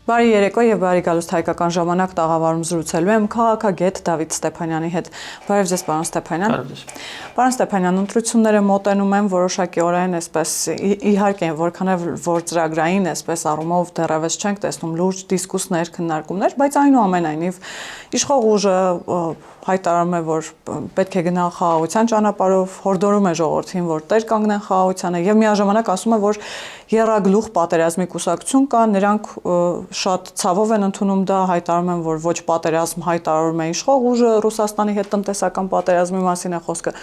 Բարի երեկո եւ բարի գալուստ հայկական ժամանակ տաղավարում զրուցելու եմ քաղաքագետ Դավիթ Ստեփանյանի հետ։ Բարև ձեզ, պարոն Ստեփանյան։ Պարոն Ստեփանյան, ընտրությունները մոտենում են որոշակիորեն, այսպես իհարկե, որքանով որ ծրագրային, այսպես առումով դեռևս չենք տեսնում լուրջ դիսկուսներ, քննարկումներ, բայց այնուամենայնիվ իշխող ուժը հայտարարում է, որ պետք է գնալ խաղաղության ճանապարհով, հորդորում է ժողովրդին, որ տեր կանգնեն խաղաղությանը եւ միաժամանակ ասում է, որ եռագլուխ պատերազմի կուսակցություն կա, նրանք շատ ցավով են ընդունում դա, հայտարարում են, որ ոչ պատերազմ հայտարարում է իշխող ուժը, Ռուսաստանի հետ տնտեսական պատերազմի մասին է խոսքը,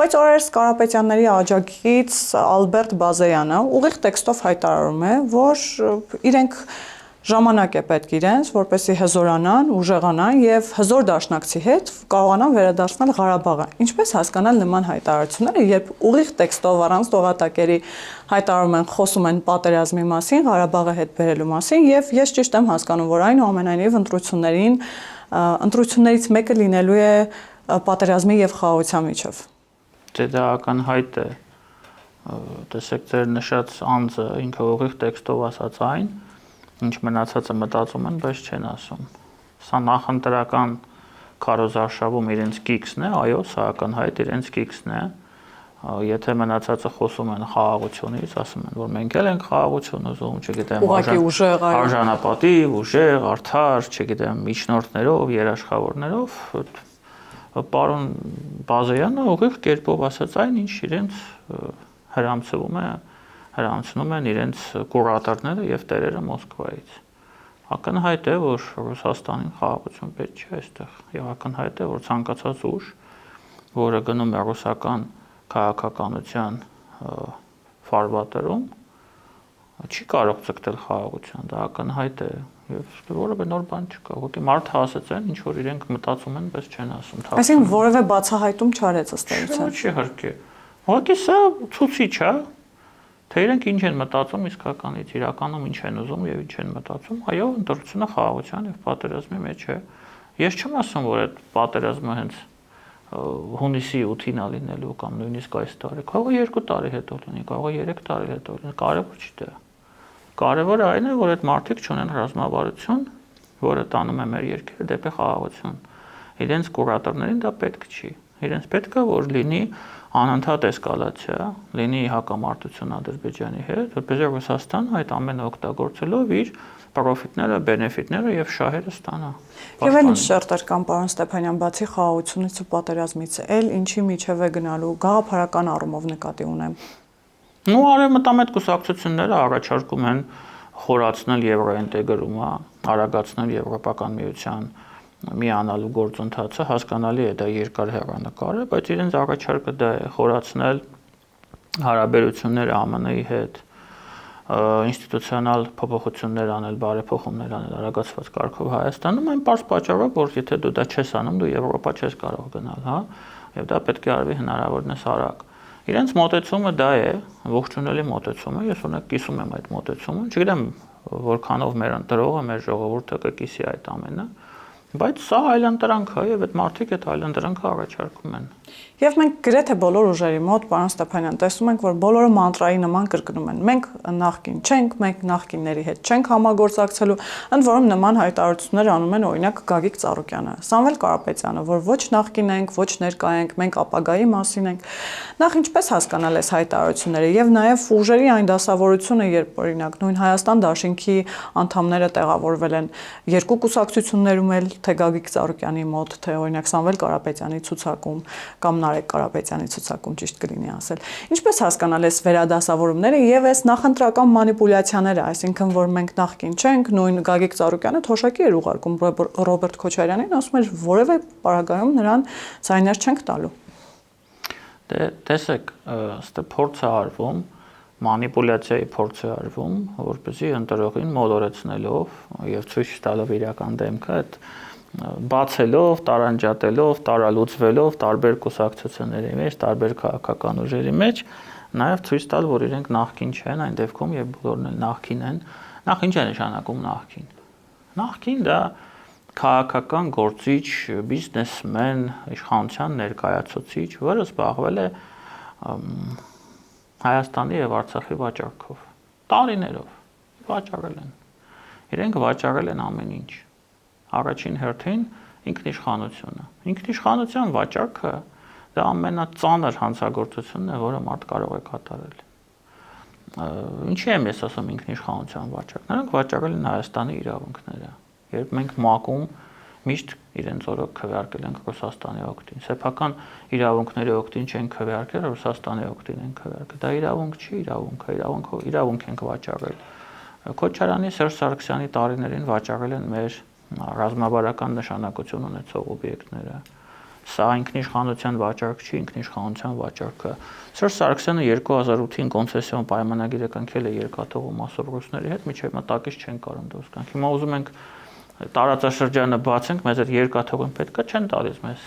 բայց Օրես Կարապետյանների աջակից Ալբերտ Բազեյանը ուղիղ տեքստով հայտարարում է, որ իրենք ժամանակ է պետք իրենց, որպեսզի հզորանան, ուժեղանան եւ հզոր դաշնակցի հետ կարողանան վերադարձնել Ղարաբաղը։ Ինչպես հասկանալ նման հայտարարությունները, երբ ուղիղ տեքստով առանց տողատակերի հայտարարում են, խոսում են պատերազմի մասին, Ղարաբաղը հետ բերելու մասին եւ ես ճիշտ եմ հասկանում, որ այնուամենայնիվ ընտրություններից մեկը լինելու է պատերազմի եւ խաղաղության միջև։ Դա ակնհայտ է։ Տեսեք, ձեր նշած անձը ինքը ուղիղ տեքստով ասած այն, ինչ մնացածը մտածում են, բայց չեն ասում։ Սա նախընտրական քարոզարշավում իրենց կիքսն է, այո, սա ակնհայտ իրենց կիքսն է։ Եթե մնացածը խոսում են խաղաղությունից, ասում են, որ մենք էլ ենք խաղաղություն ուզում, չգիտեմ, արժանապատիվ, ուժեղ, արդար, չգիտեմ, միջնորդներով, երաշխավորներով, պարոն Բազեյանը ուղիղ կերպով ասած այն, ինչ իրենց հրամցնում են իրենց կուրատորները եւ տերերը Մոսկվայից։ Ակնհայտ է, որ Ռուսաստանին խաղաղություն պետք չէ այստեղ, եւ ակնհայտ է, որ ցանկացած ուժ, որը գնում է ռուսական քաղաքականության ֆարվատերում, չի կարող ցկտել խաղաղության, դա ակնհայտ է եւ որևէ նոր բան չկա, ուղղակի մարդը ասած են, ինչ որ իրենք մտածում են, բայց չեն ասում։ Այսինքն որևէ բացահայտում չարեց ըստ էության։ Չի հարկե։ Ուղղակի սա ցուցիչ է, թե իրենք ինչ են մտածում իսկականից, իրականում ինչ են ուզում եւ ինչ են մտածում։ Այո, ընտրությունը խաղաղության եւ պատերազմի մեջ է։ Ես չեմ ասում, որ այդ պատերազմը հենց հունիսի 8-ին է լինելու կամ նույնիսկ այս տարի, կարող է 2 տարի հետո լինի, կարող է 3 տարի հետո լինի, կարևոր չի դա։ Կարևորը այն է, որ այդ մարդիկ չունեն ռազմավարություն, որը տանում է մեր երկիրը դեպի խաղաղություն։ Իրենց կուրատորներին դա պետք չի։ Իրենց պետք է որ լինի անընդհատ էսկալացիա, լինի հակամարտություն Ադրբեջանի հետ, որպեսզի Ռուսաստանը այդ ամենը օգտագործելով իր պրոֆիտները, բենեֆիտները եւ շահերը ստանա։ Եվ այն ինչ շերտեր կան, պարոն Ստեփանյան, բացի խաղաղությունից ու պատերազմից, էլ ինչի միջև է գնալու գաղափարական առումով նկատի ունեմ։ Արևմտամետ կուսակցությունները առաջարկում են խորացնել եվրոինտեգրումը, արագացնել Եվրոպական միության միանալու գործընթացը, հասկանալի է դա երկար հեռանկար է, բայց իրենց առաջարկը դա է խորացնել հարաբերությունները ԱՄՆ-ի հետ, ինստիտուցիոնալ փոփոխություններ անել, բարեփոխումներ անել արագացված կարգով Հայաստանում, այն պարզ պատճառով, որ եթե դու դա չես անում, դու Եվրոպա չես կարող գնալ, հա, եւ դա պետք է արվի հնարավորինս արագ։ Իրենց մոտեցումը դա է, ողջունելի մոտեցում է, ես օրինակ կիսում եմ այդ մոտեցումը, չգիտեմ որքանով մեր ընտրողը, մեր ժողովուրդը կկիսի այդ ամենը, բայց սա այլընտրանք է եւ այդ մարդիկ այդ այլընտրանքը առաջարկում են։ Եվ մենք գրեթե բոլոր ուժերի մոտ, պարոն Ստեփանյան, տեսնում ենք, որ բոլորը մանտրայի նման կրկնում են. մենք նախկին չենք, մենք նախկինների հետ չենք համագործակցելու, ընդ որում նման հայտարարություններ անում են օրինակ Գագիկ Ծառուկյանը, Սամվել Կարապետյանը, որ ոչ նախկին ենք, ոչ ներկա ենք, մենք ապագայի մասին ենք։ Նախ ինչպես հասկանալ այս հայտարարությունները եւ նաեւ ուժերի այն դասավորությունը, երբ օրինակ նույն Հայաստան Դաշինքի անդամները տեղավորվել են երկու կուսակցություններում էլ, թե Գագիկ Ծառուկյանի մոտ, թե օրինակ Սամվել Կարապետյանի ցուցակում կամ Նարեկ Կարապետյանի ցուցակում ճիշտ կլինի ասել։ Ինչպես հասկանալ այս վերադասավորումները եւ այս նախընտրական մանիպուլյացիաները, այսինքն որ մենք նախկին չենք, նույն Գագիկ Ծառուկյանը թոշակի էր ուղարկում Ռոբերտ Քոչարյանին, ասում էր որևէ պարագայում նրան ձայներ չենք տալու։ Դե տեսեք, ըստ փորձ է արվում, մանիպուլյացիայի փորձ է արվում, որպեսզի ընտրողին մոլորեցնելով եւ ցույց տալով իրական դեմքը, այդ բացելով, տարանջատելով, տարալուծվելով տարբեր կուսակցությունների մեջ, տարբեր քաղաքական ուժերի մեջ, նաև ցույց տալ, որ իրենք նախկին չեն այն դեպքում եւ բոլորն էլ նախկին են։ Նախ ինչ է նշանակում նախկին։ Նախկին դա քաղաքական գործիչ, բիզնեսմեն, իշխանության ներկայացուցիչ, որը զբաղվել է Հայաստանի եւ Արցախի վաճառքով, տարիներով վաճառել են։ իրենք վաճառել են ամեն ինչ։ Առաջին հերթին ինքնիշխանությունը։ Ինքնիշխանության վաճառքը դա ամենածանր հանցագործությունն է, որը մարդ կարող է կատարել։ Ինչի եմ ես ասում ինքնիշխանության վաճառք։ Նրանք վաճառել են Հայաստանի իրավունքները։ Երբ մենք ՄԱԿ-ում միշտ իրենց օրոք քվեարկել ենք Ռուսաստանի օգտին։ Սեփական իրավունքների օգտին չեն քվեարկել, Ռուսաստանի օգտին են քվեարկել։ Դա իրավունք չի, իրավունք ենք վաճառել։ Քոչարյանի, Սերժ Սարգսյանի տարիներին վաճառել են մեր ռազմավարական նշանակություն ունեցող օբյեկտները։ Սա ինքնիշխանության վաճառք չի, ինքնիշխանության վաճառքը։ Սերժ Սարգսյանը 2008-ին կոնցեսիոն պայմանագիրը կնքել է երկաթողու մասով ռուսների հետ, միջև մտակից չեն կարող դուրս գանք։ Հիմա ուզում ենք տարածաշրջանը բացենք, մեզ այդ երկաթողին պետքա չեն տալիս մեզ։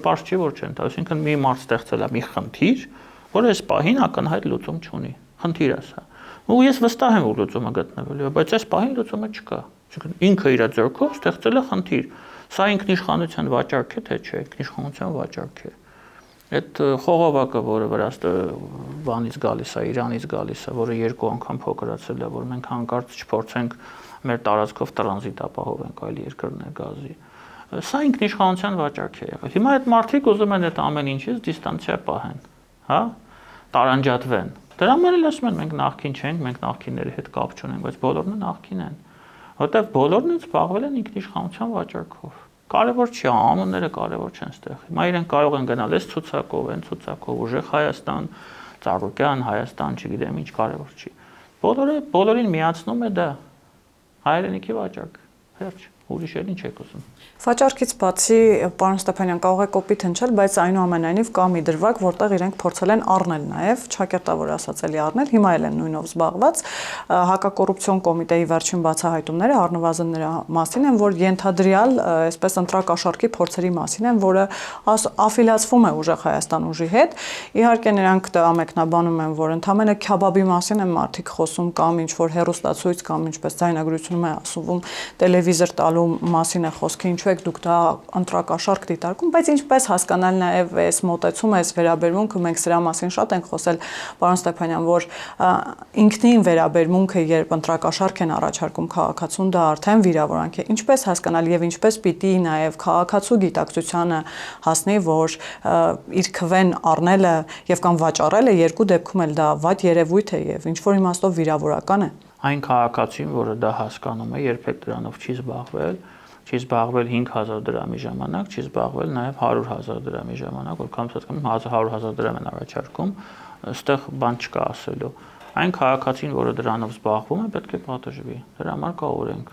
Պարզ չի, որ չեն տալիս, այսինքն մի մարդ ստեղծել է մի խնդիր, որը այս պահին ակնհայտ լուծում չունի։ Խնդիր է սա։ Ու ես վստահ եմ, որ լուծումը գտնվելու է, բայց այս պահին լուծումը չկա։ Այսինքն ինքը իր ձեռքով ստեղծել է խնդիր։ Սա ինքնիշխանության վաճառք է, թե չէ, ինքնիշխանության վաճառք է։ Այդ խողովակը, որը վրաց բանից գալիս է, Իրանից գալիս է, որը 2 անգամ փոքրացել է, որ մենք հանկարծ չփորձենք մեր տարածքով տրանզիտ ապահովենք այլ երկրներ գազի։ Սա ինքնիշխանության վաճառք է եղել։ Հիմա այդ մարդիկ ուզում են այդ ամեն ինչից դիստանցիա պահեն, հա, տարանջատվեն։ Դրա համար էլ ասում են մենք նախքին չենք, մենք նախքինների հետ կապ չունենք, բայց բոլորն նախքին են։ Որտեվ բոլորն են զբաղվել են ինքնիշխանության վաճառքով։ Կարևոր չի, անունները կարևոր չեն ստեղ։ Հիմա իրենք կարող են գնալ այս ցուցակով, այն ցուցակով, ուժեղ Հայաստան, Ծառուկյան Հայաստան, չգիտեմ ինչ, կարևոր չի։ Բոլորին միացնում է դա հայրենիքի վաճառք։ Վերջ, ուրիշ էլ ինչ եք ուզում։ Վաճառքից բացի, պարոն Ստեփանյան, կարող է կոպիտ հնչել, բայց այնուամենայնիվ կա մի դրվագ, որտեղ իրենք փորձել են առնել նաև, ճակերտավոր ասածելի առնել, հիմա էլ են նույնով զբաղված։ Հակակոռուպցիոն կոմիտեի վերջին բացահայտումները առնվազն նրա մասին են, որ ենթադրյալ, այսպես ընտրակաշառքի փորձերի մասին են, որը աֆիլիացվում է ուժեղ Հայաստան ուժի հետ։ Իհարկե նրանք դա մեկնաբանում են, որ ընդամենը քյաբաբի մասին են մարդիկ խոսում կամ ինչ որ հեռուստացույց կամ ինչպես ձայնագրությունում է ասվում, տելևիզոր տալու մասին է խոսքը, ինչու եք դուք դա ընտրակաշառք դիտարկում, բայց ինչպես հասկանալ նաև այս մոտեցումը, այս վերաբերմունքը, մենք սրա մասին շատ ենք խոսել, պարոն Ստեփանյան, որ ինքնին վերաբերմունքը, երբ ընտրակաշառք են առաջարկում քաղաքացուն, դա արդեն վիրավորանք է։ Ինչպես հասկանալ եւ ինչպես պիտի նաև քաղաքացու գիտակցությանը հասնի, որ իր քվեն առնելը եւ կամ վաճառելը երկու դեպքում էլ դա վատ երևույթ է եւ ինչ որ իմաստով վիրավորական է։ Այն քաղաքացին, որը դա հասկանում է, երբեք դրանով չի զբաղվել 5000 դրամի ժամանակ, չի զբաղվել նաև 100,000 դրամի ժամանակ, որ կամ հասկանում 100,000 դրամ են առաջարկում, այստեղ բան չկա ասելու։ Այն քաղաքացին, որը դրանով զբաղվում է, պետք է պատժվի։ Դրա համար կա օրենք։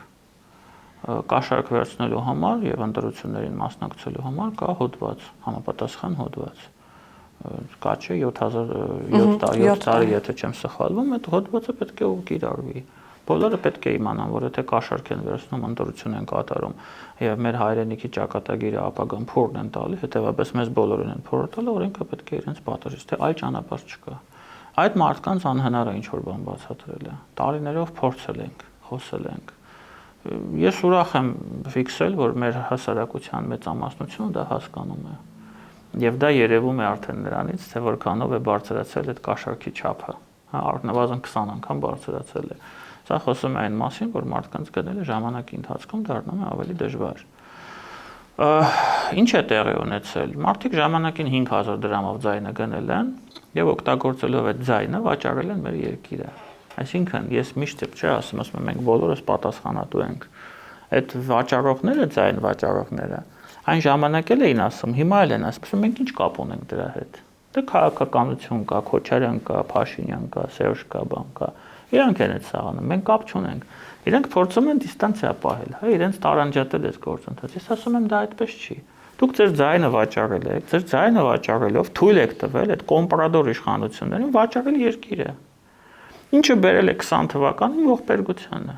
Կաշառք վերցնելու համար եւ ընտրություններին մասնակցելու համար կա հոդված, համապատասխան հոդված։ Կա չէ 7 տարի, եթե չեմ սխալվում, այդ հոդվածը պետք է կիրառվի։ Բոլորը պետք է իմանան, որ եթե կաշառք են վերցնում, ընտրություն են կատարում եւ մեր հայրենիքի ճակատագիրը ապագան փորն են տալի, հետեւաբար մեզ բոլորին են փորը տալը, օրենքը պետք է իրենց պատժի, թե այլ ճանապարհ չկա։ Այդ մարդկանց անհնար է ինչ որ բան բացատրել է։ Տարիներով փորձել ենք, խոսել ենք։ Ես ուրախ եմ ֆիքսել, որ մեր հասարակության մեծամասնությունը դա հասկանում է։ Եվ դա երևում է արդեն նրանից, թե որքանով է բարձրացել այդ կաշառքի չափը։ Հա, առնվազն 20 անգամ բարձրացել է։ Սա խոսում է այն մասին, որ մարդկանց գնելը ժամանակի ընթացքում դառնում է ավելի դժվար։ Ինչ է տեղի ունեցել։ Մարդիկ ժամանակին 5000 դրամով ձայնը գնել են եւ օգտագործելով այդ ձայնը վաճառել են մեր երկիրը։ Այսինքն ես միշտ չէ ասում եմ մենք բոլորս պատասխանատու ենք։ Այդ վաճառողները, ձայն վաճառողները այն ժամանակ էլ էին ասում, հիմա էլ են ասում, մենք ինչ կապ ունենք դրա հետ։ Դե քաղաքականություն կա, Քոչարյան կա, Փաշինյան կա, Սերժ կա, բան կա։ Իրանք են այդ սաղանում, մենք կապ չունենք։ Իրանք փորձում են դիստանցիա պահել, հա, իրենց տարանջատել այս գործընթացը։ Ես ասում եմ դա այդպես չի։ Դուք ձեր ձայնը վաճառել եք, ձեր ձայնը վաճառելով թույլ եք տվել այդ կոմպրադոր իշխանություններին վաճառել երկիրը։ Ինչը բերել է 20 թվականին ողբերգությանը։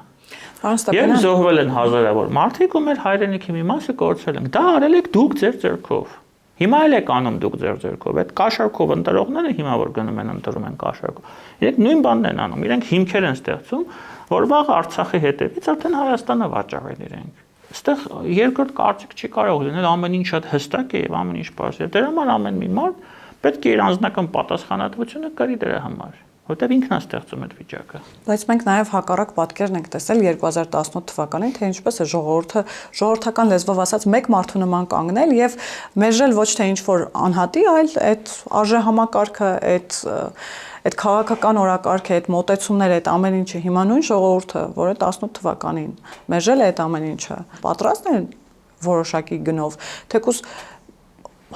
Եվ զոհվել են հազարավոր մարդիկ ու մեր հայրենիքի մի մասը կորցրել են։ Դա արել եք դուք ձեր ձեռքով։ Հիմա էլ եք անում դուք ձեր ձեռքով։ Այդ կաշառքով ընտրողները հիմա որ գնում են ընտրում են կաշառքով։ Իրենք նույն բանն են անում։ Իրենք հիմքեր են ստեղծում, որ վաղ Արցախի հետևից արդեն Հայաստանը վաճառել իրենք։ Այստեղ երկրորդ կարծիք չի կարող լինել, ամեն ինչ շատ հստակ է եւ ամեն ինչ բարձր։ Դրա համար ամեն մի մարդ պետք է իր անձնական պատասխանատվությունը կրի դրա համար։ որտեղ ինքն է ստեղծում այդ վիճակը։ Բայց մենք նաև հակառակ պատկերն ենք տեսել 2018 թվականին, թե ինչպես է ժողովուրդը ժողովրդական լեզվով ասած մեկ մարդու նման կանգնել եւ մերժել ոչ թե ինչ որ անհատի, այլ այդ արժեհամակարգը, այդ քաղաքական օրակարգը, այդ մոտեցումները, այդ ամեն ինչը հիմա նույն ժողովուրդը, որը 18 թվականին մերժել է այդ ամեն ինչը, պատրաստ է որոշակի գնով, թեկուզ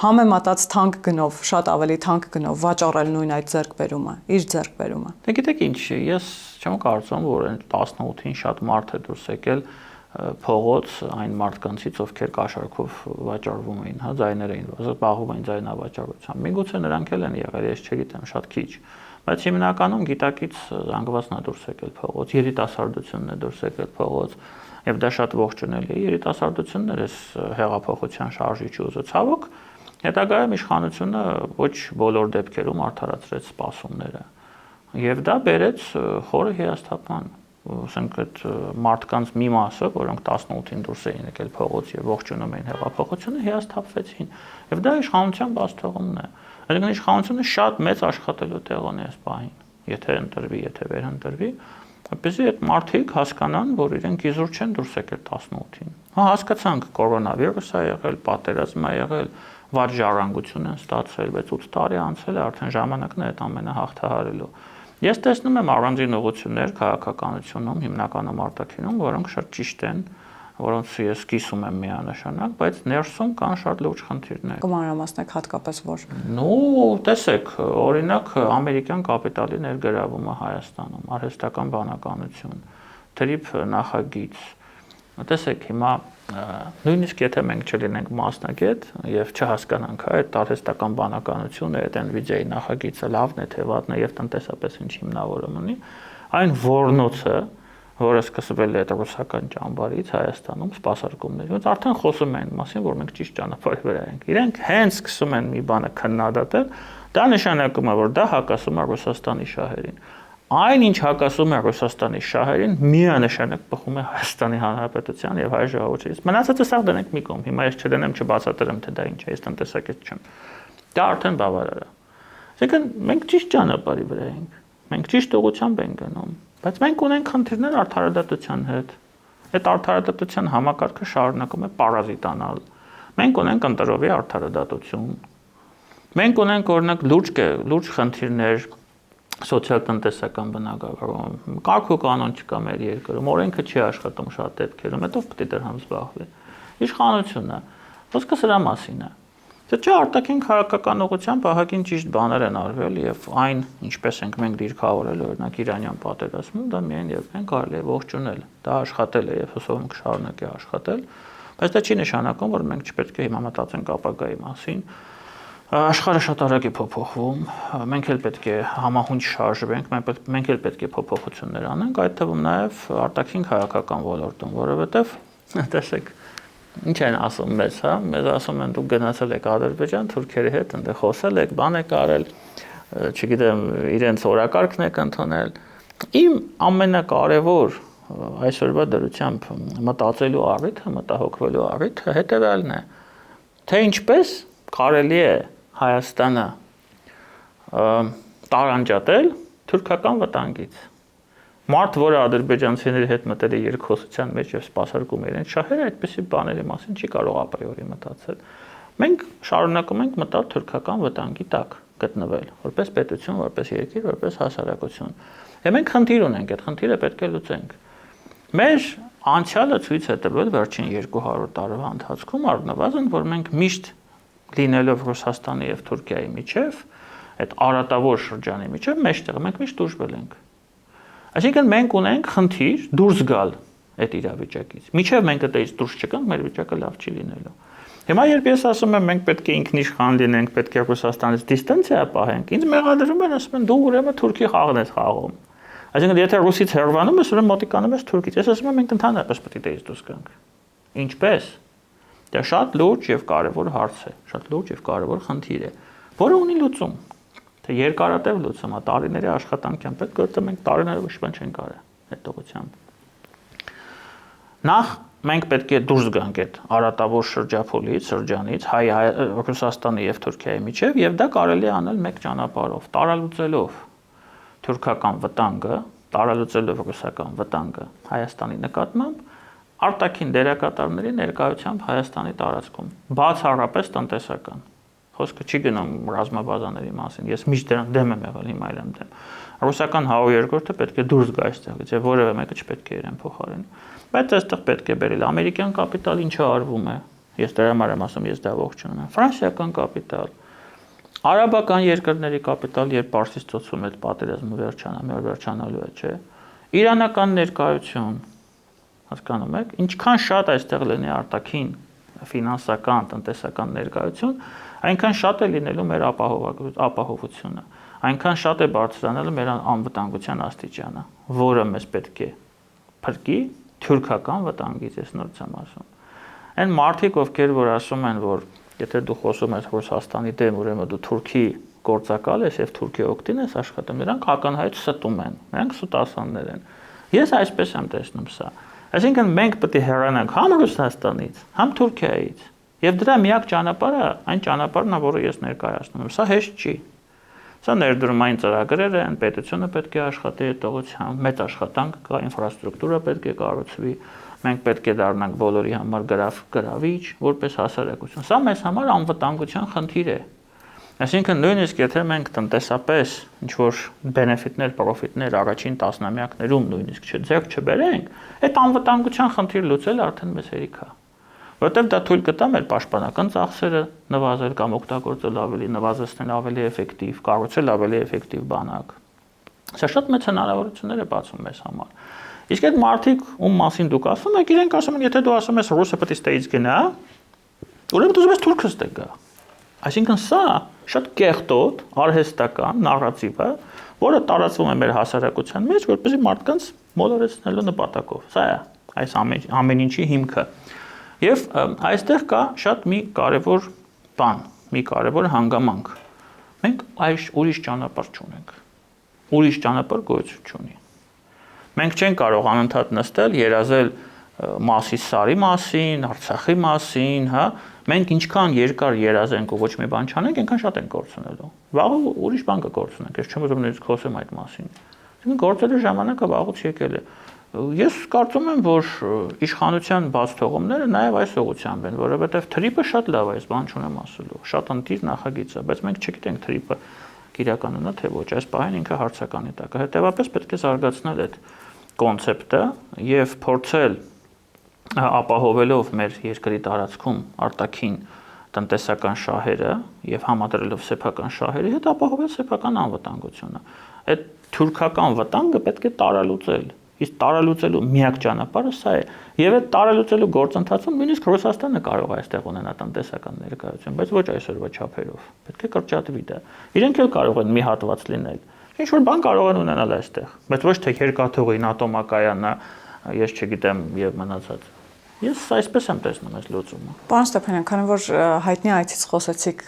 համեմատած թանկ գնով, շատ ավելի թանկ գնով վաճառել նույն այդ ձեռքբերումը, իր ձեռքբերումը։ Դե գիտեք ինչ, ես չեմ կարծում, որ այն 18-ին շատ մարդ է դուրս եկել փողոց այն մարդկանցից, ովքեր կաշառքով վաճառվում էին, հա, ձայներ էին, զբաղվում էին ձայնավաճառությամբ։ Միգուցե նրանք էլ են եղել, ես չգիտեմ, շատ քիչ, բայց հիմնականում գիտակից զանգվածն է դուրս եկել փողոց, երիտասարդությունն է դուրս եկել փողոց, եւ դա շատ ողջունելի է։ Երիտասարդությունն էր այս հեղափոխության շարժիչ ուժը, ցավոք, հետագայում իշխանությունը ոչ բոլոր դեպքերում արդարացրեց սպասումները, եւ դա բերեց խորը հիասթափման, ասենք այդ մարդկանց մի մասը, որոնք 18-ին դուրս էին եկել փողոց եւ ողջունում էին հեղափոխությունը, հիասթափվեցին, եւ դա իշխանության բացթողումն է։ Այսինքն իշխանությունը շատ մեծ աշխատելու տեղ ունի այս պահին, եթե ընտրվի, եթե վերընտրվի, որպեսզի այդ մարդիկ հասկանան, որ իրենք իզուր չեն դուրս եկել 18-ին։ Հա, հասկացանք, կորոնավիրուս է եղել, պատերազմ է եղել, վատ ժառանգություն են ստացվել, 6-8 տարի անցել է, արդեն ժամանակն է այդ ամենը հաղթահարելու։ Ես տեսնում եմ առանձին ուղղություններ քաղաքականությունում, հիմնականում արտաքինում, որոնք շատ ճիշտ են, որոնց ես կիսում եմ միանշանակ, բայց ներսում կան շատ լուրջ խնդիրներ։ Կմանրամասնեք հատկապես որ։ Ну, տեսեք, օրինակ ամերիկյան կապիտալի ներգրավումը Հայաստանում, արհեստական բանականություն, թրիփ նախագիծ։ Տեսեք, հիմա նույնիսկ եթե մենք չլինենք մասնագետ եւ չհասկանանք այդ արհեստական բանականությունը, այդ NVIDIA-ի նախագիծը լավն է թե վատն է եւ տնտեսապես ինչ հիմնավորում ունի, այն որնոցը, որը սկսվել է ռուսական ճամբարից Հայաստանում սպասարկումների, ոնց արդեն խոսում են մասին, որ մենք ճիշտ ճանապարհի վրա ենք։ Իրենք հենց սկսում են մի բանը քննադատել, դա նշանակում է, որ դա հակասում է Ռուսաստանի շահերին։ Այն ինչ հակասում է Ռուսաստանի շահերին, միանշանակ բխում է Հայաստանի Հանրապետության եւ հայ ժողովրդից։ Մնացածը սա դնենք մի կողմ։ Հիմա ես չդնեմ, չբացատրեմ, թե դա ինչ է, ես տնտեսագետ չեմ։ Դա արդեն բավարար է։ Այսինքն մենք ճիշտ ճանապարհի վրա ենք։ Մենք ճիշտ ուղղությամբ ենք գնում, բայց մենք ունենք խնդիրներ արդարադատության հետ։ Այդ արդարադատության համակարգը շարունակում է պարազիտանալ։ Մենք ունենք ընտրովի արդարադատություն։ Մենք ունենք օրինակ լուրջ խնդիրներ սոցիալ-տնտեսական բնագավառում, կարգ ու կանոն չկա մեր երկրում, օրենքը չի աշխատում շատ դեպքերում, հետո պետք է դրան զբաղվի։ Իշխանությունը, ոսկե սրա մասին է։ Դա չէ արտաքին քաղաքական ուղղությամբ ահագին ճիշտ բաներ են արվել եւ այն, ինչպես ենք մենք դիրքավորել օրինակ Իրանյան պատերազմում, դա միայն եւ մենք կարելի է ողջունել։ Դա աշխատել է եւ հուսով եմ կշարունակի աշխատել, բայց դա չի նշանակում, որ մենք չպետք է հիմա մտածենք ապագայի մասին։ Աշխարհը շատ արագ է փոփոխվում, մենք էլ պետք է համահունչ շարժվենք, մենք էլ պետք է փոփոխություններ անենք, այդ թվում նաև արտաքին քաղաքական ոլորտում, որովհետև տեսեք, ինչ են ասում մեզ, հա, մեզ ասում են դուք գնացել եք Ադրբեջան, թուրքերի հետ, այնտեղ խոսել եք, բան եք արել, չգիտեմ, իրենց օրակարգն եք ընդունել։ Իմ ամենակարևոր այսօրվա դրությամբ մտածելու առիթը, մտահոգվելու առիթը հետևյալն է, թե ինչպես կարելի է Հայաստանը տարանջատել թուրքական վտանգից։ Մարդ, որը ադրբեջանցիների հետ մտել է երկխոսության մեջ եւ սպասարկում իրեն շահերը, այդպիսի բաների մասին չի կարող ապրիորի մտածել։ Մենք շարունակում ենք մտալ թուրքական վտանգի տակ գտնվել, որպես պետություն, որպես երկիր, որպես հասարակություն։ Եվ մենք խնդիր ունենք, այդ խնդիրը պետք է լուծենք։ Մեր անցյալը ցույց է տվել վերջին 200 տարվա ընթացքում առնվազն, որ մենք միշտ լինելով Ռուսաստանի եւ Թուրքիայի միջև, այդ արատավոր շրջանի միջև մեջտեղ մենք միշտ դուրսվել ենք։ Այսինքն մենք ունենք խնդիր դուրս գալ այդ իրավիճակից։ Միջև մենք այդից դուրս չգանք, մեր վիճակը լավ չի լինելու։ Հիմա երբ ես ասում եմ մենք պետք է ինքնիշխան լինենք, պետք է Ռուսաստանից դիստանցիա պահենք, ինձ մեղադրում են, ասում են դու ուրեմն Թուրքի խաղն ես խաղում։ Այսինքն եթե ռուսից հեռանում ես, ուրեմն մոտիկանում ես Թուրքից։ Ես ասում եմ մենք ընդհանրապես պետք է դից դուրս գանք։ Ինչպես։ Դա շատ լուրջ եւ կարեւոր հարց է, շատ լուրջ եւ կարեւոր խնդիր է, որը ունի լուծում։ Թե երկարատև լուծում է, տարիների աշխատանք են պետք, որտեղ մենք տարիները ոչ բան չենք արել այդ ուղղությամբ։ Նախ մենք պետք է դուրս գանք այդ արատավոր շրջանից, Ռուսաստանի եւ Թուրքիայի միջև, եւ դա կարելի է անել մեկ ճանապարհով, տարալուծելով։ թուրքական վտանգը, տարալուծելով ռուսական վտանգը Հայաստանի նկատմամբ արտաքին դերակատարների ներկայությամբ Հայաստանի տարածքում, բացառապես տնտեսական։ Խոսքը չի գնում ռազմաբազաների մասին։ Ես միշտ դրան դեմ եմ եղել, հիմա էլ եմ դեմ։ Ռուսական 102-ը պետք է դուրս գա այստեղից, եւ որևէ մեկը չպետք է իրեն փոխարինի։ Բայց այստեղ պետք է բերել ամերիկյան կապիտալ, ինչը արվում է։ Ես դրա համար եմ ասում, ես դա ողջունում եմ։ Ֆրանսիական կապիտալ, արաբական երկրների կապիտալ, երբ Պարսից ծոցում այդ պատերազմը վերջանա, մի օր վերջանալու է, չէ։ Իրանական ներկայություն, հասկանում եք, ինչքան շատ այստեղ լինի արտաքին ֆինանսական, տնտեսական ներկայություն, այնքան շատ է լինելու մեր ապահովությունը, այնքան շատ է բարձրանալու մեր անվտանգության աստիճանը, որը մեզ պետք է փրկի թուրքական վտանգից, ես նորից եմ ասում։ Այն մարդիկ, ովքեր որ ասում են, որ եթե դու խոսում ես Ռուսաստանի դեմ, ուրեմն դու Թուրքի գործակալ ես եւ Թուրքի օգտին ես աշխատում, նրանք ակնհայտ ստում են, նրանք սուտասաններ են։ Ես այսպես եմ տեսնում սա։ Այսինքն մենք պետք է հեռանանք համ Ռուսաստանից, համ Թուրքիայից։ Եվ դրա միակ ճանապարհը այն ճանապարհն է, որը ես ներկայացնում եմ։ Սա հեշտ չի։ Սա ներդրումային ծրագրեր են, պետությունը պետք է աշխատի այդ ուղղությամբ, մեծ աշխատանք կա, ինֆրաստրուկտուրա պետք է կառուցվի, մենք պետք է դառնանք բոլորի համար գրավիչ, որպես հասարակություն։ Սա մեզ համար անվտանգության խնդիր է։ Այսինքն նույնիսկ եթե մենք տնտեսապես ինչ-որ բենեֆիտներ, պրոֆիտներ առաջին տասնամյակներում նույնիսկ ձեռք չբերենք, այդ անվտանգության խնդիր լուծելը արդեն մեզ հերիք է։ Որտեւ դա թույլ կտա մեր պաշտպանական ծախսերը նվազել կամ օգտագործել ավելի, նվազեցնել ավելի էֆեկտիվ, կառուցել ավելի էֆեկտիվ բանակ։ Սա շատ մեծ հնարավորություններ է բացում մեզ համար։ Իսկ այդ մարդիկ, ում մասին դուք ասում եք, իրենք ասում են, եթե դու ասում ես ռուսը պետք է ստեից գնա, ուրեմն դու ուզում ես թուրքը ստե գա։ Այսինքն սա շատ կեղտոտ, արհեստական նարատիվ է, որը տարածվում է մեր հասարակության մեջ, որպեսզի մարդկանց մոլորեցնելու նպատակով։ Սա է այս ամեն ինչի հիմքը։ Եվ այստեղ կա շատ մի կարևոր բան, մի կարևոր հանգամանք։ Մենք ուրիշ ճանապարհ չունենք։ Ուրիշ ճանապարհ գոյություն չունի։ Մենք չենք կարող անընդհատ նստել, երազել Մասիս Սարի մասին, Արցախի մասին, հա, մենք ինչքան երկար երազենք ու ոչ մի բան չանենք, այնքան շատ ենք կորցնելու։ Վաղը ուրիշ բան կկորցնենք, ես չեմ ուզում նույնիսկ խոսեմ այդ մասին։ Այսինքն գործելու ժամանակը վաղուց եկել է։ Ես կարծում եմ, որ իշխանության բաց թողումները նաև այս ուղղությամբ են, որովհետև թրիպը շատ լավ է, այս բան չունեմ ասելու, շատ ընտիր նախագիծ է, բայց մենք չգիտենք թրիպը իրականանա թե ոչ, այս պահին ինքը հարցականի տակ է։ Հետևաբար պետք է զարգացնել այդ կոնցեպտը եւ փորձել ապահովելով մեր երկրի տարածքում արտաքին տնտեսական շահերը եւ համադրելով սեփական շահերի հետ ապահովել սեփական անվտանգությունը։ Այդ թուրքական վտանգը պետք է տարալուծել։ Իսկ տարալուծելու միակ ճանապարհը սա է։ Եվ այդ տարալուծելու գործընթացում նույնիսկ Ռուսաստանը կարող է այստեղ ունենալ տնտեսական ներկայություն, բայց ոչ այսօրվա չափերով։ Պետք է կրճատվի դա։ Իրենք էլ կարող են մի հատված լինել։ Ինչ որ բան կարող են ունենալ այստեղ, բայց ոչ թե երկաթուղին, ատոմակայանը, ես չգիտեմ, եւ մնացած։ Ես այսպես եմ տեսնում այս լուծումը։ Պարոն Ստեփանյան, քանի որ հայտնի այցից խոսեցիք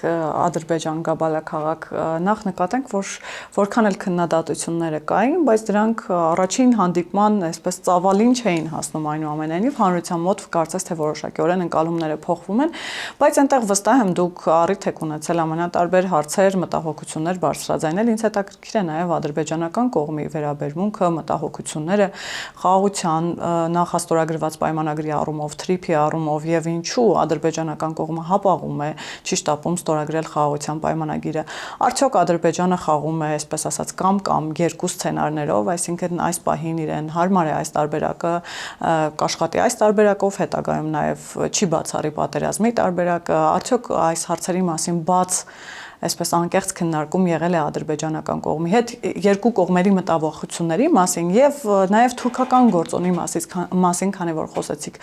Ադրբեջան Գաբալա քաղաք, նախ նկատենք, որ որքան էլ քննադատությունները կային, բայց դրանք առաջին հանդիպման այսպես ծավալին չէին հասնում այնուամենայնիվ հանրության մոտ կարծես թե որոշակիորեն ընկալումները փոխվում են, բայց այնտեղ վստահ եմ դուք առիթ եք ունեցել ամենատարբեր հարցեր, մտահոգություններ բարձրաձայնել, ինձ հետաքրքիր է նաև ադրբեջանական կողմի վերաբերմունքը, մտահոգությունները, խաղաղության նախաստորագրված պայմանագրի առումով թրիփի առումով եւ ինչու ադրբեջանական կողմը հապաղում է չի շտապում ստորագրել խաղաղության պայմանագիրը։ Արդյոք Ադրբեջանը խաղում է, այսպես ասած, կամ երկու սցենարներով, այսինքն այս պահին իրեն հարմար է այս տարբերակը, կաշխատի այս տարբերակով, հետագայում նաեւ չի բացառի պատերազմի տարբերակը, արդյոք այս հարցերի մասին բաց այսպես անկեղծ քննարկում եղել է ադրբեջանական կողմի հետ երկու կողմերի մտավախությունների մասին եւ նաեւ թուրքական գործոնի մասին, քանի որ խոսեցիք,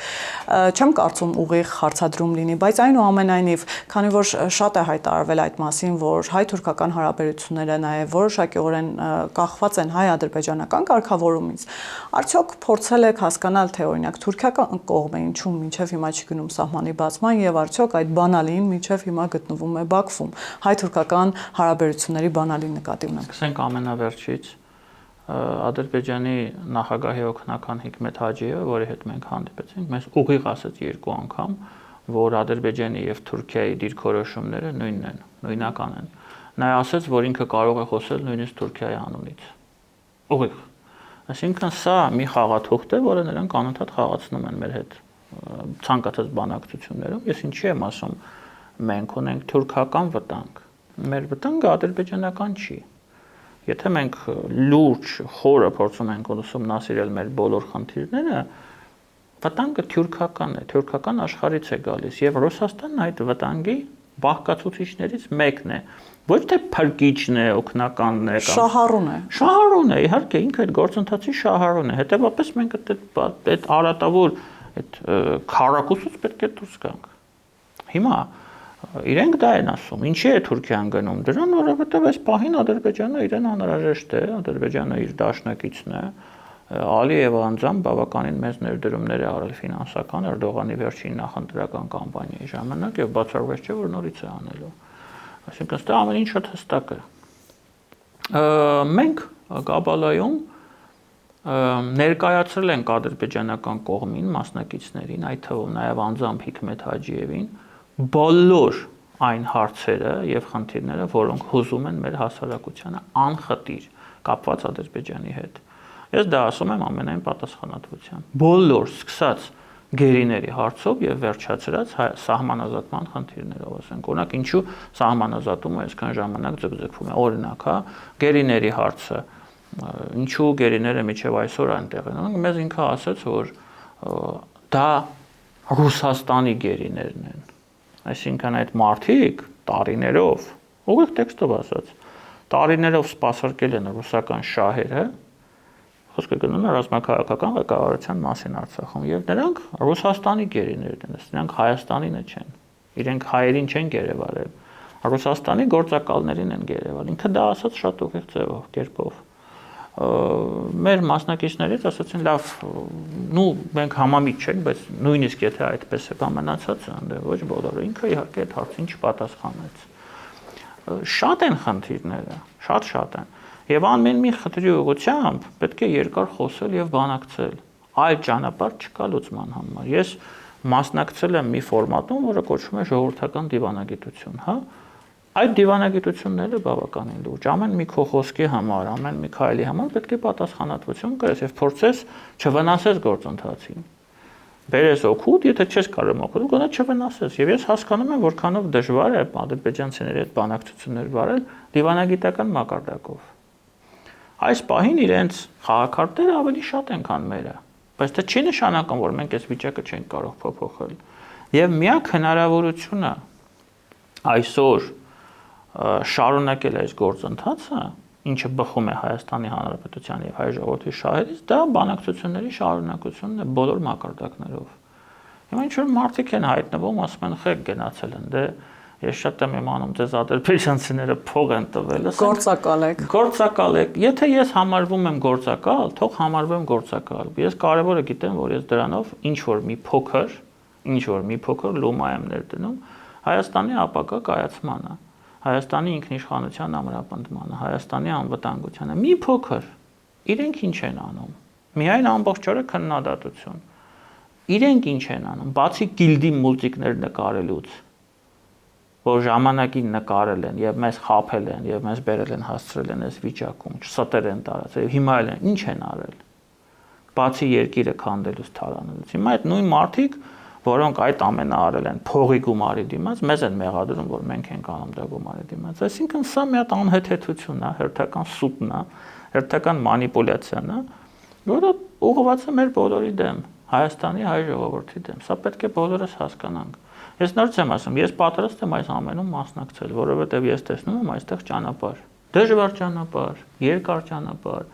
չեմ կարծում ուղիղ հարցադրում լինի, բայց այնուամենայնիվ, քանի որ շատ է հայտարարվել այդ մասին, որ հայ-թուրքական հարաբերությունները նաեւ որոշակիորեն կախված են հայ-ադրբեջանական կարգավորումից, արդյոք փորձել եք հասկանալ, թե օրինակ թուրքական կողմը ինչու մինչեւ հիմա չի գնում սահմանի բացման եւ արդյոք այդ բանալին մինչեւ հիմա գտնվում է Բաքվում, հայ-թուրքական հարաբերությունների բանալի նկատի ունեմ։ Սկսենք ամենավերջից Ադրբեջանի նախագահի օգնական Հիկմետ Հաջիևը, որի հետ մենք հանդիպեցինք, մեզ ուղիղ ասաց երկու անգամ, որ Ադրբեջանի եւ Թուրքիայի դիրքորոշումները նույնն են, նույնական են։ Նա ասաց, որ ինքը կարող է խոսել նույնիսկ Թուրքիայի անունից։ ուղիղ։ Այսինքն սա մի խաղաթուղթ է, որը նրանք անընդհատ խաղացնում են մեր հետ ցանկացած բանակցություններում։ Ես ինչի եմ ասում, մենք ունենք թուրքական վտանգ։ Մեր վտանգը ադրբեջանական չի։ Եթե մենք լուրջ խորը փորձում ենք ուսումնասիրել մեր բոլոր խնդիրները, վտանգը թուրքական է, թուրքական աշխարհից է գալիս եւ Ռուսաստանն այդ վտանգի բաղկացուցիչներից մեկն է։ Ոչ թե փրկիչն է, օգնականն է կամ շահառուն է։ Շահառուն է, իհարկե, ինքը այդ գործընթացի շահառուն է։ Հետևաբար մենք այդ արատավոր այդ քարակուսուց պետք է դուրս գանք։ Հիմա իրենք դա են ասում։ Ինչի է Թուրքիան գնում դրան, որովհետև այս պահին Ադրբեջանը իրեն անհրաժեշտ է, Ադրբեջանը իր դաշնակիցն է։ Ալիևը անձամբ բավականին մեծ ներդրումներ է արել ֆինանսական Էրդողանի վերջին նախընտրական կամպանիայի ժամանակ եւ բացառվեց չէ, որ նորից է անելու։ Այսինքն դա ամեն ինչ շատ հստակ է։ Մենք Կաբալայում ներկայացրել ենք ադրբեջանական կողմին մասնակիցներին, այդ թվում նաև անձամբ Հիկմետ Հաջիևին, բոլոր այն հարցերը եւ խնդիրները, որոնք հուզում են մեր հասարակությանը անխտիր կապված Ադրբեջանի հետ։ Ես դա ասում եմ ամենայն պատասխանատվությամբ։ Բոլոր սկսած գերիների հարցով եւ վերջացրած սահմանազատման խնդիրներով, ասենք, օրինակ ինչու սահմանազատումը այսքան ժամանակ ձգձգվում է, օրինակ, հա, գերիների հարցը, ինչու գերիները միջև այսօր այնտեղ են, մեզ ինքը ասաց, որ դա Ռուսաստանի գերիներն են, այսինքն այդ մարդիկ տարիներով, ուղիղ տեքստով ասած, տարիներով սպասարկել են ռուսական շահերը, խոսքը գնում է ռազմաքաղաքական ղեկավարության մասին Արցախում եւ նրանք Ռուսաստանի գերիներն են, նրանք Հայաստանինը չեն, իրենք հայերին չեն գերեվարել, Ռուսաստանի գործակալներին են գերեվարել, ինքը դա ասաց շատ ուղիղ ձևով, կերպով։ Մեր մասնակիցներից ասացին լավ, նու մենք համամիտ չենք, բայց նույնիսկ եթե այդպես է բանացած, ոչ բոլորը, ինքը իհարկե այդ հարցին չպատասխանեց։ Շատ են խնդիրները, շատ են։ Եվ ամեն մի խնդրի ուղղությամբ պետք է երկար խոսել եւ բանակցել։ Այլ ճանապարհ չկա լուծման համար։ Ես մասնակցել եմ մի ֆորմատում, որը կոչվում է ժողովրդական դիվանագիտություն, հա։ Այդ դիվանագիտությունները բավականին լուրջ, ամեն մի քո խոսքի համար, ամեն մի քայլի համար պետք է պատասխանատվություն կրես եւ փորձես չվնասես գործընթացին։ Բերես օգուտ, եթե չես կարող օգնել, գոնե չվնասես։ Եվ ես հասկանում եմ, որքանով դժվար է ադրբեջանցիների հետ բանակցություններ վարել դիվանագիտական մակարդակով։ Այս պահին իրենց խաղակարտերը ավելի շատ են, քան մերը, բայց դա չի նշանակում, որ մենք այս վիճակը չենք կարող փոփոխել։ Եվ միակ հնարավորությունը այսօր շարունակել այս գործընթացը, ինչը բխում է Հայաստանի Հանրապետության եւ հայ ժողովրդի շահերից, դա բանակցությունների շարունակությունն է բոլոր մակարդակներով։ Հիմա ինչ որ մարդիկ են հայտնվում, ասում են, խեք գնացել են, դե ես շատ եմ իմանում, դες ադրբեջանցիները փող են տվել, գործակալ եք։ Գործակալ եք։ Եթե ես համարվում եմ գործակալ, թող համարվեմ գործակալ։ Ես կարևորը գիտեմ, որ ես դրանով ինչ որ մի փոքր լումա եմ ներդնում Հայաստանի ապագա կայացմանը, Հայաստանի ինքնիշխանության ամրապնդմանը, Հայաստանի անվտանգությանը, մի փոքր։ Իրենք ինչ են անում։ Միայն ամբողջ օրը քննադատություն։ Իրենք ինչ են անում, բացի գիլդի մուլտիկներ նկարելուց, որ ժամանակին նկարել են եւ մեզ խաբել են եւ մեզ բերել են հասցրել են այս վիճակում, ստեր են տարածել եւ հիմա էլ ինչ են արել։ Բացի երկիրը քանդելուց թարանելուց։ Հիմա այդ նույն մարդիկ, որոնք այդ ամենը արել են փողի գումարի դիմաց, մեզ են մեղադրում, որ մենք ենք անում դա գումարի դիմաց։ Այսինքն սա մի հատ անհեթեթություն է, հերթական սուտն է, հերթական մանիպուլյացիան է, որը ուղղված է մեր բոլորի դեմ, Հայաստանի հայ ժողովրդի դեմ։ Սա պետք է բոլորս հասկանանք։ Ես նորից եմ ասում, ես պատրաստ եմ այս ամենում մասնակցել, որովհետև ես տեսնում եմ այստեղ ճանապարհ, դժվար ճանապարհ, երկար ճանապարհ։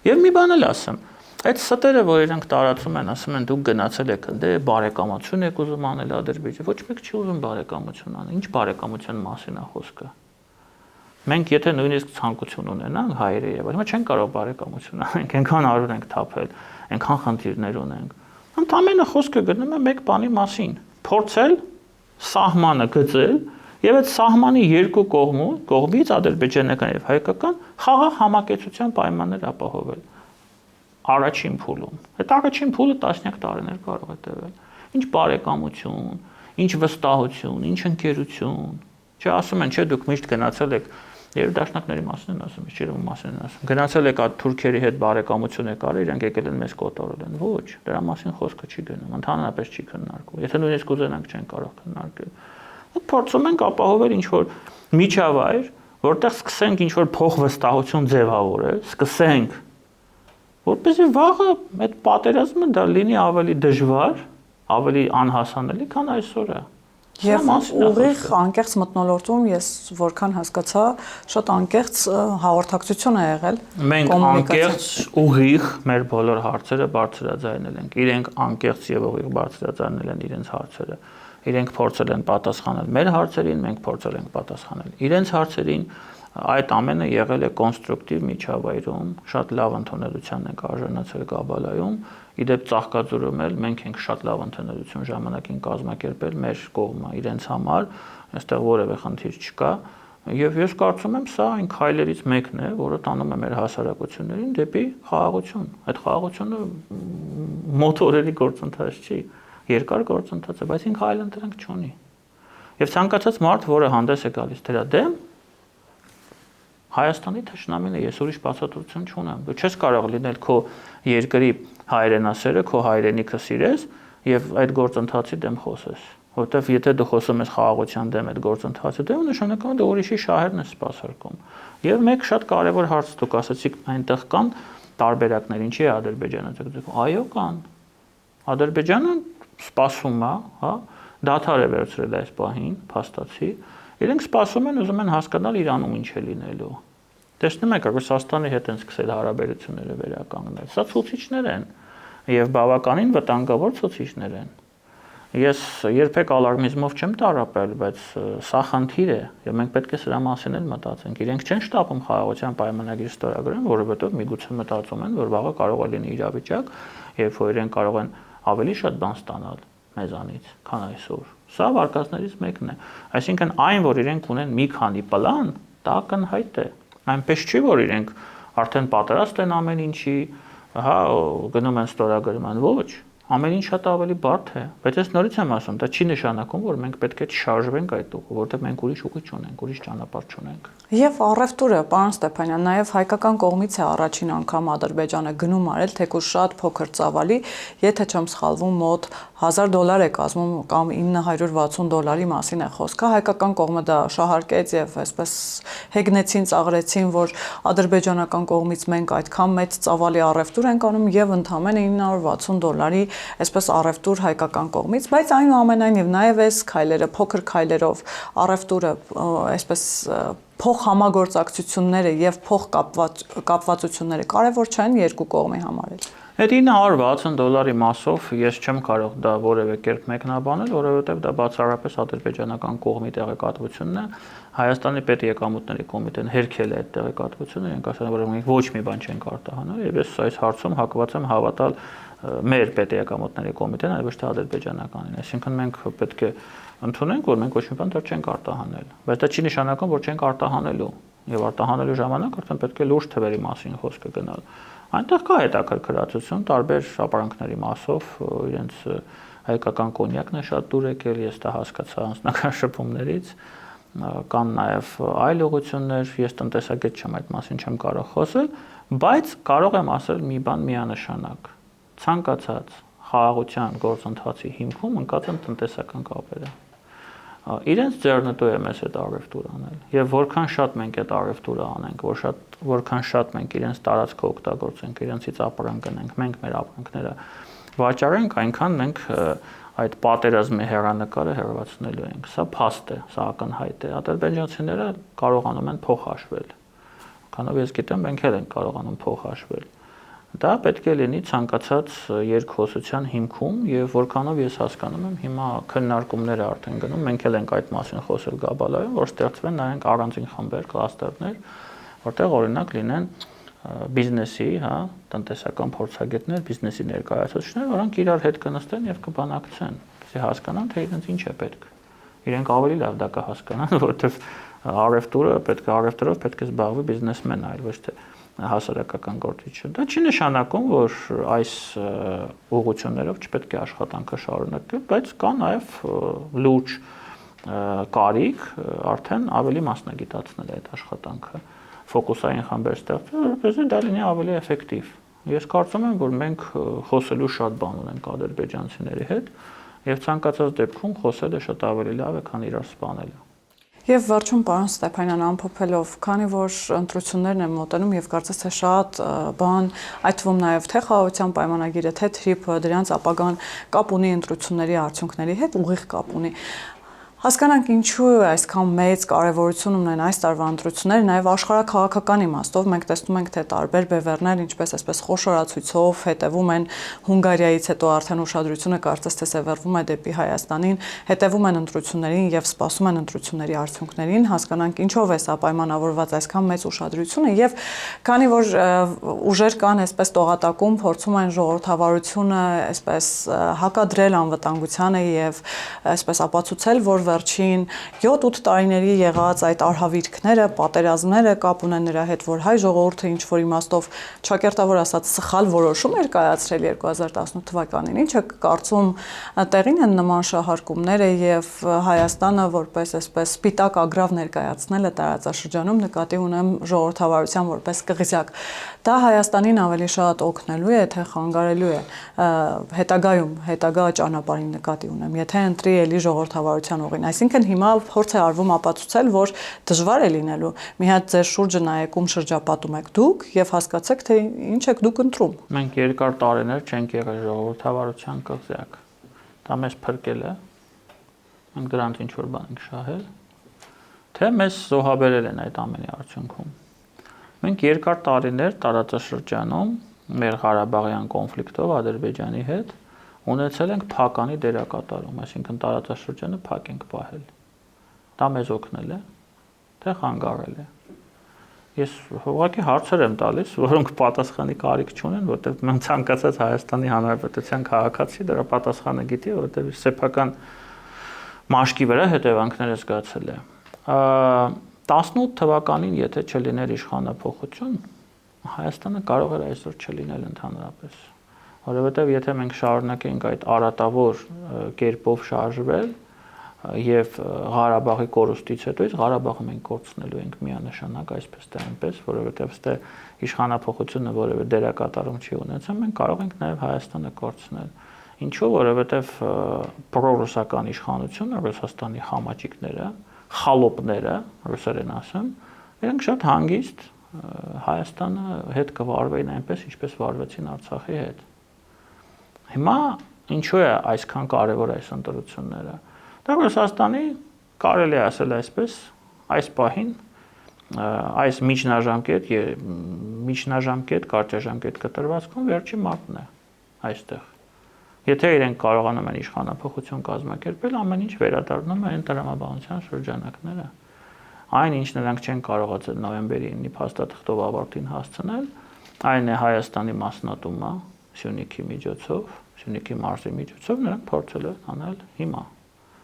Եվ մի բան էլ ասեմ, այդ ստերը, որ իրենք տարածում են, ասում են դուք գնացել եք, դե բարեկամություն եք ուզում անել Ադրբեջանը, ոչ մեկ չի ուզում բարեկամություն անել։ Ինչ բարեկամության մասին է խոսքը։ Մենք եթե նույնիսկ ցանկություն ունենանք հայերը եւ այլն, չենք կարող բարեկամություն անենք, այնքան արուր ենք թափել, այնքան խնդիրներ ունենք։ Ընդամենը խոսքը գնում է մեկ բանի մասին՝ փորձել սահմանը գծել եւ այդ սահմանի երկու կողմից ադրբեջանական եւ հայկական խաղաղ համակեցության պայմաններ ապահովել։ Առաջին փուլում։ Այդ առաջին փուլը տասնյակ տարիներ կարող է տևել։ Ինչ բարեկամություն, ինչ վստահություն, ինչ ընկերություն։ Չէ, ասում են, չէ, դուք միշտ գնացել եք Երբ դաշնակների մասին են ասում, իջերում մասին են ասում։ Գնացել եք այդ թուրքերի հետ բարեկամություն եք արել, իրենք եկել են մեզ կոտորել են։ Ոչ, դրա մասին խոսքը չի գնում, ընդհանրապես չի քննարկվում։ Եթե նույնիսկ ուզենանք չեն կարող քննարկել։ Ու փորձում ենք ապահովել ինչ-որ միջավայր, որտեղ սկսենք ինչ-որ փոխվստահություն ձևավորել, սկսենք, որպեսզի վաղը այդ պատերազմը դա լինի ավելի դժվար, ավելի անհասանելի, քան այսօրը։ Եվ ուղիղ անկեղծ մթնոլորտում ես որքան հասկացա, շատ անկեղծ հաղորդակցություն է եղել։ Մենք անկեղծ ուղիղ մեր բոլոր հարցերը բարձրաձայնել ենք։ Իրենք անկեղծ եւ ուղիղ բարձրաձայնել են իրենց հարցերը։ Իրենք փորձել են պատասխանել մեր հարցերին, մենք փորձել ենք պատասխանել իրենց հարցերին։ Այդ ամենը եղել է կոնստրուկտիվ միջավայրում, շատ լավ ընդունելության ենք արժանացել Կաբալայում։ Իդեպ Ծաղկաձորում էլ մենք ենք շատ լավ ընդունելություն ժամանակին կազմակերպել մեր կողմը իրենց համար, այստեղ որևէ խնդիր չկա, եւ ես կարծում եմ սա այն քայլերից մեկն է, որը տանում է մեր հասարակություններին դեպի խաղաղություն։ Այդ խաղաղությունը մոտ օրերի գործընթաց չի, երկար գործընթաց է, բայց ինքը այլ ընտրանք չունի։ Եվ ցանկացած մարդ, որը հանդես է գալիս դրա դեմ, Հայաստանի թշնամին է, ես ուրիշ բացատրություն չունեմ։ Դու չես կարող լինել քո երկրի հայրենասերը, քո հայրենիքը սիրես եւ այդ գործընթացի դեմ խոսես։ Որտեվ եթե դու խոսում ես խաղաղության դեմ այդ գործընթացի դեմ, նշանակում է դու ուրիշի շահերն ես սպասարկում։ Եվ մեկ շատ կարևոր հարց դուք ասացիք, այնտեղ կան տարբերակներ, ինչի է Ադրբեջանը ձգձգում։ Այո, կան։ Ադրբեջանը սպասում է, հա, դադար է վերցրել այս պահին, փաստացի։ Իրենք սպասում են, ուզում են հասկանալ Իրանում ինչ է լինելու։ Տեսնում եք, Ռուսաստանի հետ են սկսել հարաբերությունները վերականգնել։ Սա ցուցիչներ են եւ բավականին վտանգավոր ցուցիչներ են։ Ես երբեք ալարմիզմով չեմ տարապել, բայց սա խնդիր է եւ մենք պետք է սրա մասին էլ մտածենք։ Իրենք չեն շտապում խաղաղության պայմանագիր ստորագրեն, որովհետեւ միգուցե մտածում են, որ վաղը կարող է լինի իրավիճակ, երբ որ իրենք կարող են ավելի շատ բան ստանալ մեզանից, քան այսօր։ Սա վարկածներից մեկն է։ Այսինքն այն, որ իրենք ունեն մի քանի պլան, դա ակնհայտ է։ Այնպես չի, որ իրենք արդեն պատրաստ են ամեն ինչի, հա, գնում են ստորագրման, ոչ, ամեն ինչ շատ ավելի բարդ է, բայց ես նորից եմ ասում, դա չի նշանակում, որ մենք պետք է չշարժվենք այդ ուղղով, որտեղ մենք ուրիշ ուղի չունենք, ուրիշ ճանապարհ չունենք։ Եւ առևտուրը, պարոն Ստեփանյան, նաեւ հայկական կողմից է առաջին անգամ Ադրբեջանը գնում արել, թեկուզ շատ փոքր ծավալի, եթե չեմ սխալվում, մոտ $1000 է կազմում կամ $960 մասին է խոսքը, հայկական կողմը դա շահարկեց եւ այսպես հեգնեցին, ծաղրեցին, որ ադրբեջանական կողմից մենք այդքան մեծ ծավալի առևտուր ենք անում եւ ընդամենը $960 այսպես առևտուր հայկական կողմից, բայց այնուամենայնիվ նաեւ այս քայլերը, փոքր քայլերով առևտուրը այսպես փոխհամագործակցությունները եւ փոխկապվածությունները կարեւոր չեն երկու կողմի համար։ Այդ $960 մասով ես չեմ կարող դա որևէ կերպ մեկնաբանել, որովհետև դա բացառապես ադրբեջանական կողմի տեղեկատվությունն է։ Հայաստանի պետեկամուտների կոմիտեն հերքել է այդ տեղեկատվությունը, իրենք ասել են, որ մենք ոչ մի բան չենք արտահանել, եւ ես այս հարցում հակված եմ հավատալ մեր պետեկամուտների կոմիտեն, այլ ոչ թե ադրբեջանականին։ Այսինքն մենք պետք է ընդունենք, որ մենք ոչ մի բան դեռ չենք արտահանել, բայց դա չի նշանակում, որ չենք արտահանելու, եւ արտահանելու ժամանակ արդեն պետք է լուրջ թվերի մասին խոսքը գնալ։ Այնտեղ կա հետաքրքրածություն տարբեր ապարանքների մասով, իրենց հայկական կոնյակն է շատ դուր եկել, ես դա հասկացա անձնական շփումներից, կան նաև այլ ուղղություններ, ես տնտեսագետ չեմ, այդ մասին չեմ կարող խոսել, բայց կարող եմ ասել մի բան միանշանակ։ Ցանկացած խաղաղության գործընթացի հիմքում ընկած են տնտեսական կապերը։ Իրենց ձեռնտու է մեզ այդ առևտուր անել եւ որքան շատ մենք այդ առևտուրը անենք, որքան շատ մենք իրենց տարածքը օգտագործենք, իրենցից ապրանք գնենք, մենք մեր ապրանքները վաճառենք, այնքան մենք այդ պատերազմի հերանեկարը հեռացնելու ենք։ Սա փաստ է, սա ակնհայտ է։ Ադրբեջանցիները կարողանում են փոխհաշվել։ Քանով ես գիտեմ, մենք էլ ենք կարողանում փոխհաշվել։ Դա պետք է լինի ցանկացած երկխոսության հիմքում եւ որքանով ես հասկանում եմ հիմա քննարկումները արդեն գնում, մենք էլ ենք այդ մասին խոսել Գաբալայում, որ ստեղծվեն նայենք առանձին խմբեր, կլաստերներ, որտեղ օրինակ լինեն բիզնեսի, հա, տնտեսական փորձագետներ, բիզնեսի ներկայացուցիչներ, որոնք իրար հետ կնստեն եւ կբանակցեն, որպեսզի հասկանան, թե իրենց ինչ է պետք։ Իրենք ավելի լավ դա կհասկանան, որովհետեւ առևտուրով պետք է զբաղվի բիզնեսմեն, այլ ոչ թե հասարակական գործիչը։ Դա չի նշանակում, որ այս ուղղություններով չպետք է աշխատանքը շարունակել, բայց կա նաև լուրջ կարիք արդեն ավելի մասնագիտացնել այդ աշխատանքը, ֆոկուսային խմբեր ստեղծել, որպեսզի դա լինի ավելի էֆեկտիվ։ Ես կարծում եմ, որ մենք խոսելու շատ բան ունենք ադրբեջանցիների հետ, եւ ցանկացած դեպքում խոսելը շատ ավելի լավ է, քան իրար սպանելը։ Եվ վերջում պարոն Ստեփանյան ամփոփելով, քանի որ ընտրություններն են մոտենում եւ կարծես թե շատ բան, այդ թվում նաեւ թե խաղաղության պայմանագիրը, թե թրիփը դրանց ապագան կապ ունի ընտրությունների արդյունքների հետ, ուղիղ կապ ունի։ Հասկանանք ինչու այսքան մեծ կարևորություն ունեն այս տարվա ընտրությունները, նաև աշխարհաքաղաքական իմաստով մենք տեսնում ենք, թե տարբեր բևեռներ, ինչպես այսպես խոշորացույցով հետևում են Հունգարիայից հետո արդեն ուշադրությունը կարծես թե սևեռվում է դեպի Հայաստանին, հետևում են ընտրություններին եւ սպասում են ընտրությունների արդյունքներին, հասկանանք ինչով է սա պայմանավորված այսքան մեծ ուշադրությունը եւ քանի որ ուժեր կան այսպես տողատակում, փորձում են ժողովրդավարությունը այսպես հակադրել անվտանգությանը եւ այսպես ապացուցել, որ վերջին 7-8 տարիների եղած այդ արհավիրքները, պատերազմները կապ ունեն նրա հետ, որ հայ ժողովուրդը ինչ որ իմաստով ճակերտավոր ասած սխալ որոշում էր կայացրել 2018 թվականին։ Ինչը կարծում տեղին են նման շահարկումները եւ Հայաստանը որպես այսպես սպիտակ ագրավ ներկայացնելը տարածաշրջանում նկատի ունեմ ժողովրդավարության որպես կղզյակ։ Դա Հայաստանին ավելի շատ օգնելու է, թե խանգարելու է հետագա ճանապարհին նկատի ունեմ, եթե ընտրի էլի ժողովրդավարության ուղին։ Այսինքն հիմա փորձ է արվում ապացուցել, որ դժվար է լինելու։ Մի հատ ձեր շուրջը նայեք, ում շրջապատում եք դուք եւ հասկացեք, թե ինչ եք դուք ընտրում։ Մենք երկար տարիներ չենք եղել ժողովրդավարության կղզյակ։ Դա մեզ փրկել է։ Մենք դրանց ինչ որ բան ենք շահել, թե մեզ զոհաբերել են այդ ամենի արդյունքում։ Մենք երկար տարիներ տարածաշրջանում մեր Ղարաբաղյան կոնֆլիկտով Ադրբեջանի հետ ունեցել ենք փականի դերակատարում, այսինքն տարածաշրջանը փակ ենք պահել։ Դա մեզ օգնել է, թե խանգարել է։ Ես ուղղակի հարցեր եմ տալիս, որոնք պատասխանի կարիք չունեն, որտեղ մենք ցանկացած Հայաստանի Հանրապետության քաղաքացի դրա պատասխանը գիտի, որտեղ սեփական մաշկի վրա հետևանքները զգացել է։ 18 թվականին, եթե չլիներ իշխանափոխություն, Հայաստանը կարող էր այսօր չլինել ընդհանրապես, որովհետև եթե մենք շարունակենք այդ արատավոր կերպով շարժվել եւ Ղարաբաղի կորուստից հետո Ղարաբաղը մենք կորցնելու ենք միանշանակ այսպես թե այնպես, որովհետև ստե իշխանափոխությունը որևէ դերակատարում չի ունեցել, մենք կարող ենք նաեւ Հայաստանը կորցնել։ Ինչու՞, որովհետև պրոռուսական իշխանությունը, Ռուսաստանի խամաճիկները, խալոպները, ռուսերեն ասեմ, իրենք շատ հանգիստ Հայաստանը հետ կվարվեին այնպես, ինչպես վարվեցին Արցախի հետ։ Հիմա ինչու է այսքան կարևոր այս ընտրությունները։ Դա Ռուսաստանի կարելի է ասել այսպես, այս պահին այս միջնաժամկետ, կարճաժամկետ կտրվածքում վերջին մարտն է այստեղ։ Եթե իրենք կարողանում են իշխանափոխություն կազմակերպել, ամեն ինչ վերադառնում է այն տրամաբանության շրջանակները։ Այն ինչ նրանք չեն կարողացել նոյեմբերի 9-ի փաստաթղթով ավարտին հասցնել, այն է Հայաստանի մասնատումը Սյունիքի միջոցով, Սյունիքի մարզի միջոցով նրանք փորձել են անել հիմա։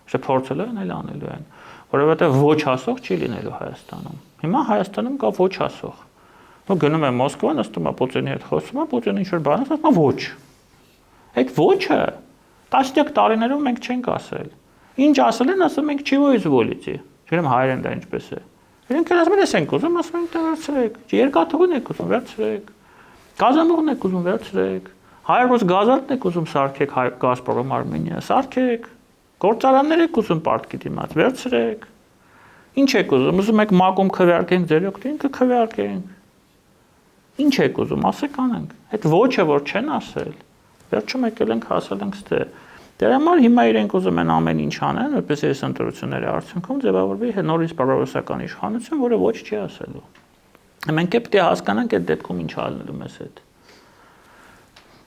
Չէ, փորձել են, այլ անելու են, որովհետև ոչ հասող չի լինելու Հայաստանում։ Հիմա Հայաստանում կա ոչ հասող։ Ու գնում է Մոսկվա, նստում է Պուտինի հետ խոսում է, Պուտինը ինչ որ բան ասում է, ոչ։ Այդ ոչը տասնյակ տարիներով մենք չենք ասել։ Ինչ ասել են, ասում ենք չի ոյզվոլիցի։ Չգիտեմ հայերեն դա ինչպես է։ Իրենք ասում են, ես ենք ուզում, ասում ենք դա վերցրեք։ Երկաթուղին եք ուզում, վերցրեք։ Գազամուղն եք ուզում, վերցրեք։ Հայերոս գազանն եք ուզում սարքեք Գազպրոմ Արմենիա, սարքեք։ Գործարաններ եք ուզում պարտքի դիմաց, վերցրեք։ Ինչ եք ուզում, ուզում եք մակում քվեարկենք ձեր օգտին, կքվեարկենք։ Ինչ եք ուզում, ասեք անենք։ Այդ ոչը որ չեն ասել, վերջում եկել ենք հասել ենք ստե։ Դրա համար հիմա իրենք ուզում են ամեն ինչ անեն, որպես այս ընտրությունների արդյունքում ձևավորվի նորից պրոռուսական իշխանություն, որը ոչ չի ասելու։ Մենք պետք է հասկանանք այդ դեպքում ինչ ալնելու մեզ հետ։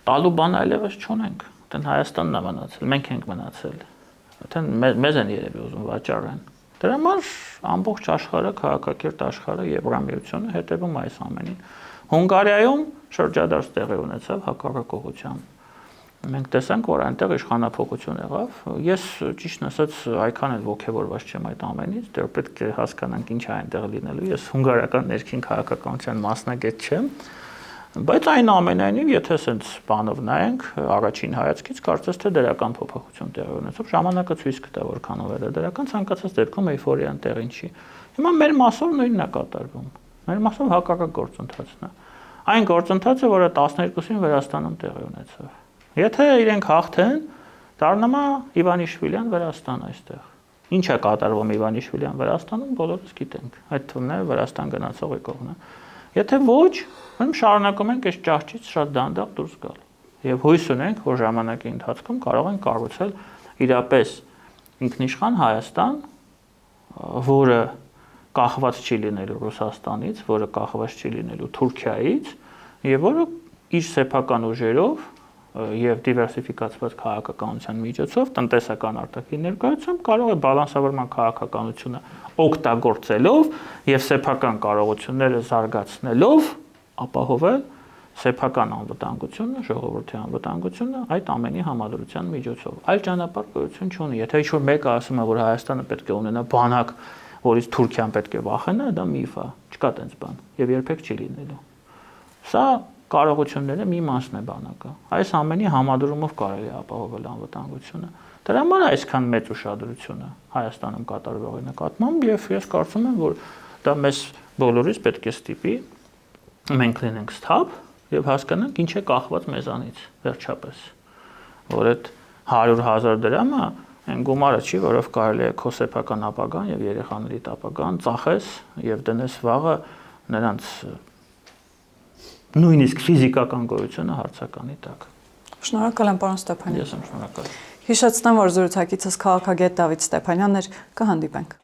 Տալու բան այլևս չունենք, այդեն Հայաստանն է մնացել, մենք ենք մնացել, այդեն մեզ են երևի ուզում վաճառեն։ Դրա համար ամբողջ աշխարհը, քաղաքակիրթ աշխարհը, Եվրամիությունը հետևում այս ամենին։ Հունգարիայում շրջադարձ տեղի ունեցավ հակառակողության։ Մենք տեսանք, որ այնտեղ իշխանափոխություն եղավ։ Ես ճիշտ ասած այքան էլ ողջավորված չեմ այդ ամենից, դեռ պետք է հասկանանք ինչ է այնտեղ լինելու։ Ես հունգարական ներքին քաղաքականության մասնագետ չեմ, Բայց այնուամենայնիվ, եթե sense բանով նայենք, առաջին հայացքից կարծես թե դրական փոփոխություն տեղի ունեցավ, ժամանակը ցույց կտա որքանով է դրական, ցանկացած դեպքում էյֆորիան տեղին չի։ Հիմա մեր մասով նույնն է կատարվում։ Մեր մասով հակառակ գործընթացն է։ Այն գործընթացը, որը 12-ին Վրաստանում տեղի ունեցավ։ Եթե իրենք հաղթեն, դառնա Իվանիշվիլյան Վրաստան այստեղ։ Ինչ է կատարվում Իվանիշվիլյան Վրաստանում, բոլորս գիտենք։ Այդ թվում է Վրաստան գնացող եկողն է։ Եթե ոչ, ուրեմն շարունակում ենք այս ճահճից շատ դանդաղ դուրս գալ։ Եվ հույս ունենք, որ ժամանակի ընթացքում կարող ենք կառուցել իրապես ինքնիշխան Հայաստան, որը կախված չի լինելու Ռուսաստանից, որը կախված չի լինելու Թուրքիայից, եւ որը իր սեփական ուժերով եւ դիվերսիֆիկացված քաղաքականության միջոցով տնտեսական արտաքին ներկայությամբ կարող է բալանսավորման քաղաքականությունը օգտագործելով եւ սեփական կարողությունները զարգացնելով ապահովել սեփական անվտանգությունը, ժողովրդի անվտանգությունը այդ ամենի համադրության միջոցով։ Այլ ճանապարհ գոյություն չունի։ Եթե ինչ-որ մեկը ասում է, որ Հայաստանը պետք է ունենա բանակ, որից Թուրքիան պետք է վախենա, դա միֆ է, չկա տենց բան եւ երբեք չի լինելու։ Սա կարողությունները մի մասն է բանակը։ Այս ամենի համադրումով կարելի է ապահովել անվտանգությունը։ Դրա համար այսքան մեծ ուշադրությունը Հայաստանում կատարվողի նկատմամբ եւ ես կարծում եմ, որ դա մեզ բոլորիս պետք է ստիպի մենք լինենք սթափ եւ հասկանանք ինչ է կախված մեզանից վերջապես։ Որ այդ 100,000 դրամը այն գումարը չի, որով կարելի է քո սեփական ապագան եւ երեխաների ապագան ծախես եւ դնես վաղը նրանց նույնիսկ ֆիզիկական գոյությունը հարցականի տակ։ Շնորհակալ եմ, պարոն Ստեփանյան։ Ես եմ շնորհակալ։ Հիշեցնեմ, որ զրուցակիցս քաղաքագետ Դավիթ Ստեփանյանն էր, կհանդիպենք։